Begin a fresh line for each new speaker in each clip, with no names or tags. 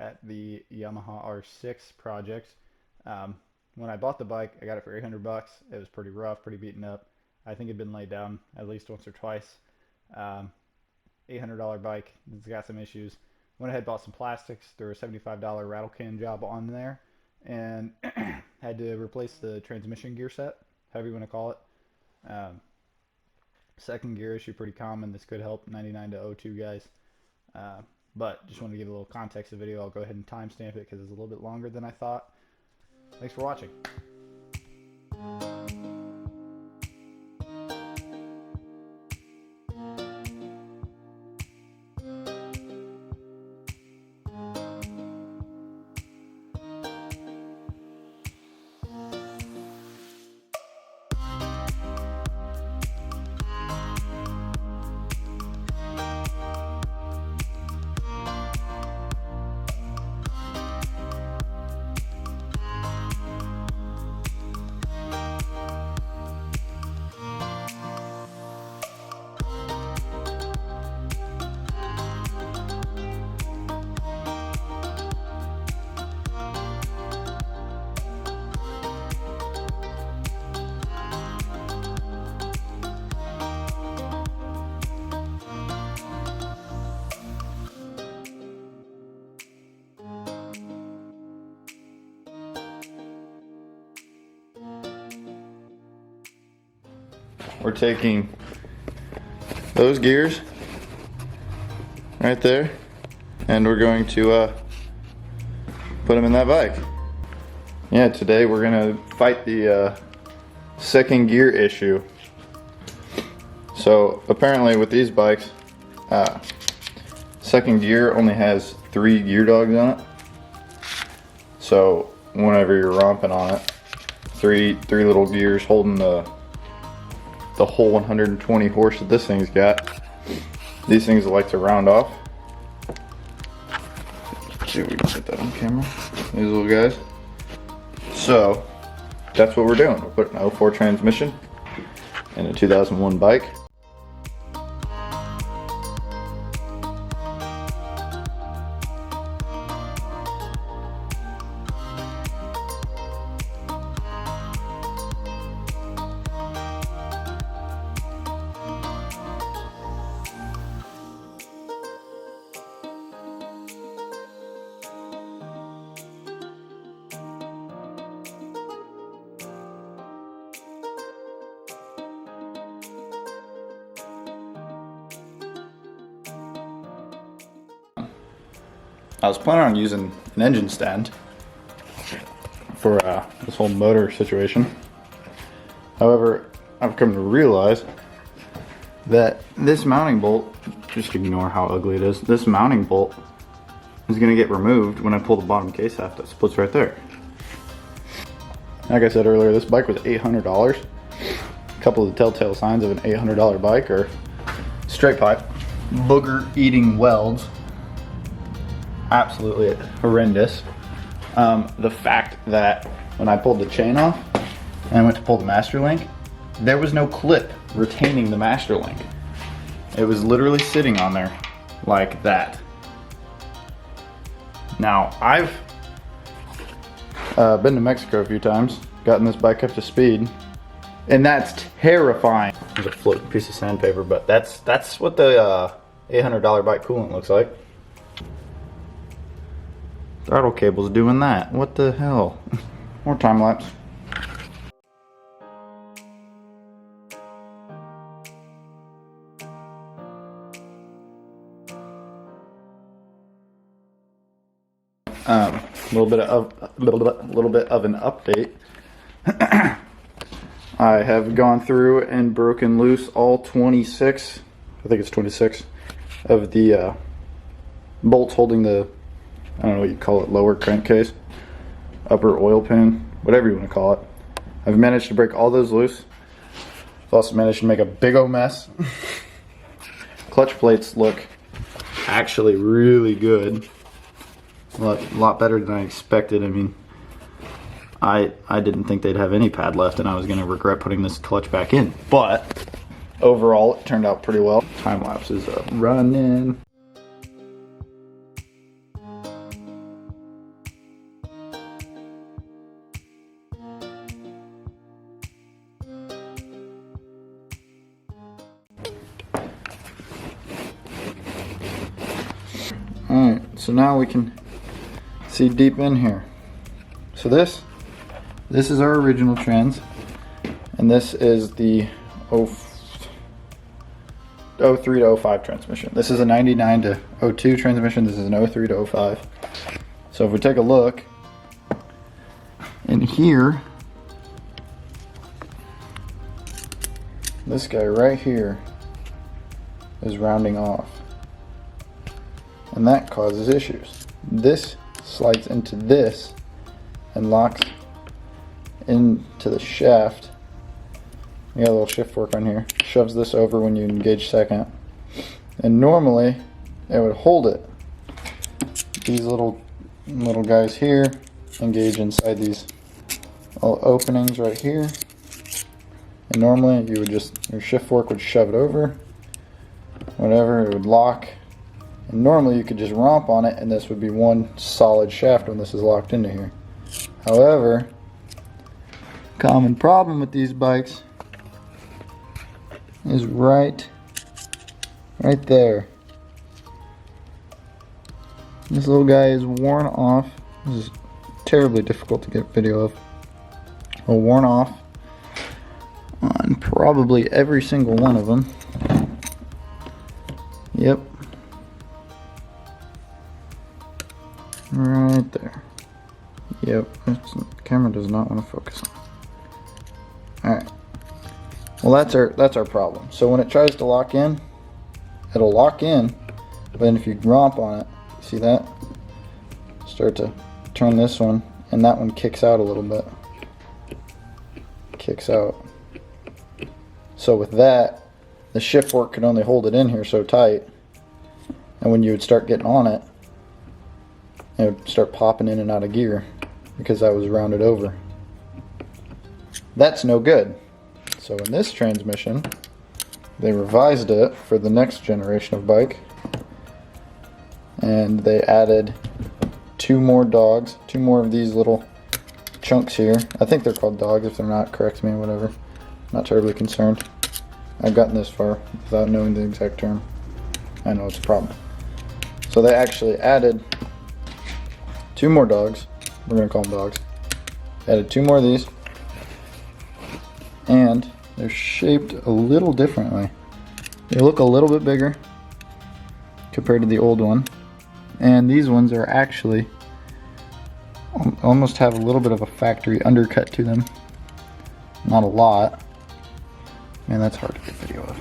at the Yamaha R6 project. When I bought the bike, I got it for 800 bucks. It was pretty rough, pretty beaten up. I think it'd been laid down at least once or twice. $800 bike. It's got some issues. Went ahead, bought some plastics, threw a $75 rattle can job on there, and had to replace the transmission gear set, however you want to call it. Second gear issue, pretty common. This could help 99 to 02 guys. But just wanted to give a little context of the video. I'll go ahead and timestamp it because it's a little bit longer than I thought. Thanks for watching. We're taking those gears right there and we're going to put them in that bike. Yeah, today we're gonna fight the second gear issue. So apparently with these bikes, second gear only has 3 gear dogs on it. So whenever you're romping on it, three little gears holding the whole 120 horse that this thing's got. These things like to round off. Let's see if we can get that on camera. These little guys. So that's what we're doing. We're putting an 04 transmission in a 2001 bike. I was planning on using an engine stand for this whole motor situation. However, I've come to realize that this mounting bolt, just ignore how ugly it is, this mounting bolt is going to get removed when I pull the bottom case half that splits right there. Like I said earlier, this bike was $800. A couple of the telltale signs of an $800 bike are straight pipe, booger eating welds, absolutely horrendous. The fact that when I pulled the chain off and I went to pull the master link, there was no clip retaining the master link. It was literally sitting on there like that. Now, I've been to Mexico a few times, gotten this bike up to speed, and that's terrifying. There's a floating piece of sandpaper, but that's what the $800 bike coolant looks like. Throttle cable's doing that. What the hell? More time lapse. A little bit of an update. I have gone through and broken loose all 26, I think it's 26, of the bolts holding the, I don't know what you call it, lower crankcase, upper oil pan, whatever you want to call it. I've managed to break all those loose. I've also managed to make a big old mess. Clutch plates look actually really good. A lot better than I expected. I mean, I didn't think they'd have any pad left and I was going to regret putting this clutch back in. But overall, it turned out pretty well. Time lapse is running. So now we can see deep in here. So this is our original trans, and this is the 03 to 05 transmission. This is a 99 to 02 transmission. This is an 03 to 05. So if we take a look in here, this guy right here is rounding off, and that causes issues. This slides into this and locks into the shaft. You got a little shift fork on here, shoves this over when you engage second, and normally it would hold it. These little guys here engage inside these little openings right here, and normally you would your shift fork would shove it over, whatever, it would lock, and normally you could just romp on it and this would be one solid shaft when this is locked into here. However, common problem with these bikes is right there. This little guy is worn off. This is terribly difficult to get video of. Well, worn off on probably every single one of them. Yep. Right there. Yep. The camera does not want to focus on. Alright. Well, that's our problem. So when it tries to lock in, it'll lock in, but then if you romp on it, see that? Start to turn this one, and that one kicks out a little bit. Kicks out. So with that, the shift fork could only hold it in here so tight, and when you would start getting on it, it would start popping in and out of gear because that was rounded over. That's no good. So in this transmission, they revised it for the next generation of bike, and they added two more dogs, two more of these little chunks here. I think they're called dogs. If they're not, correct me, whatever. Not terribly concerned. I've gotten this far without knowing the exact term. I know it's a problem. So they actually added two more dogs. We're going to call them dogs. Added two more of these, and they're shaped a little differently. They look a little bit bigger compared to the old one, and these ones are actually almost have a little bit of a factory undercut to them. Not a lot. Man, that's hard to get video of.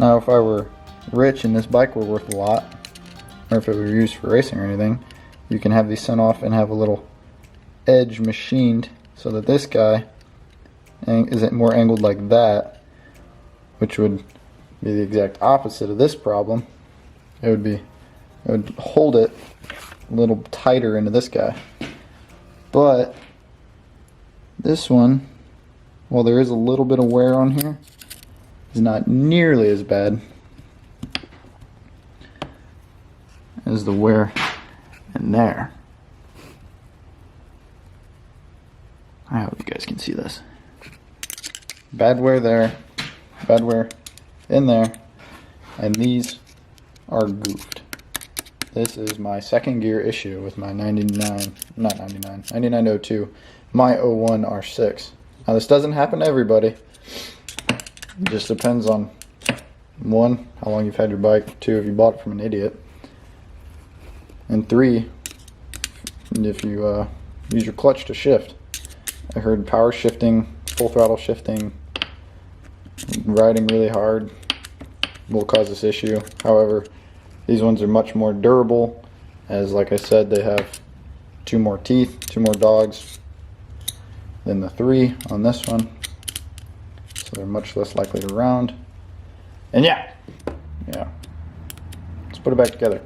Now if I were rich and this bike were worth a lot, or if it were used for racing or anything, you can have these sent off and have a little edge machined so that this guy isn't more angled like that, which would be the exact opposite of this problem. It would hold it a little tighter into this guy. But this one, while there is a little bit of wear on here, is not nearly as bad as the wear in there. I hope you guys can see this. Bad wear there, bad wear in there, and these are goofed. This is my second gear issue with my 9902, my 01 R6. Now this doesn't happen to everybody. It just depends on, one, how long you've had your bike, two, if you bought it from an idiot, and three, if you use your clutch to shift. I heard power shifting, full throttle shifting, riding really hard will cause this issue. However, these ones are much more durable, as like I said, they have two more teeth, two more dogs than the three on this one. So they're much less likely to round. And yeah, let's put it back together.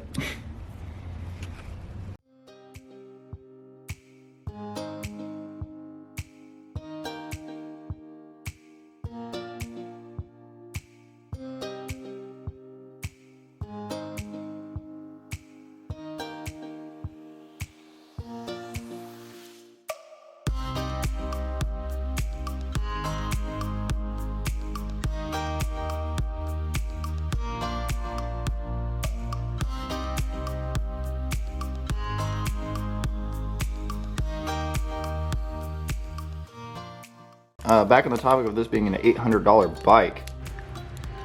back on the topic of this being an $800 bike.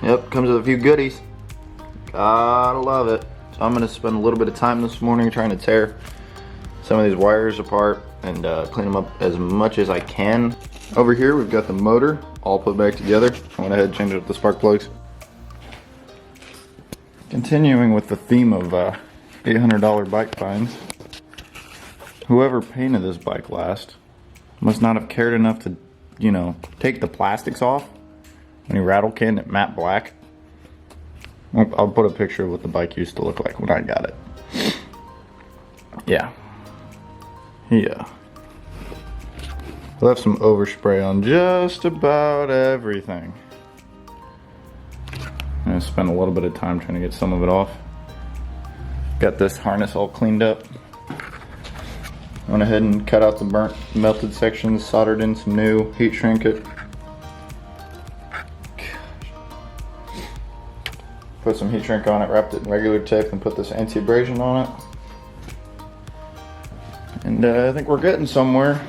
Yep, comes with a few goodies. Gotta love it. So I'm gonna spend a little bit of time this morning trying to tear some of these wires apart and clean them up as much as I can. Over here we've got the motor all put back together. I went ahead and changed up the spark plugs. Continuing with the theme of $800 bike finds. Whoever painted this bike last must not have cared enough to, you know, take the plastics off when he rattle canned it matte black. I'll put a picture of what the bike used to look like when I got it. Yeah. Left some overspray on just about everything. I'm gonna spend a little bit of time trying to get some of it off. Got this harness all cleaned up. Went ahead and cut out the burnt, melted sections, soldered in some new heat shrink-it. Put some heat shrink on it, wrapped it in regular tape, and put this anti-abrasion on it. And I think we're getting somewhere.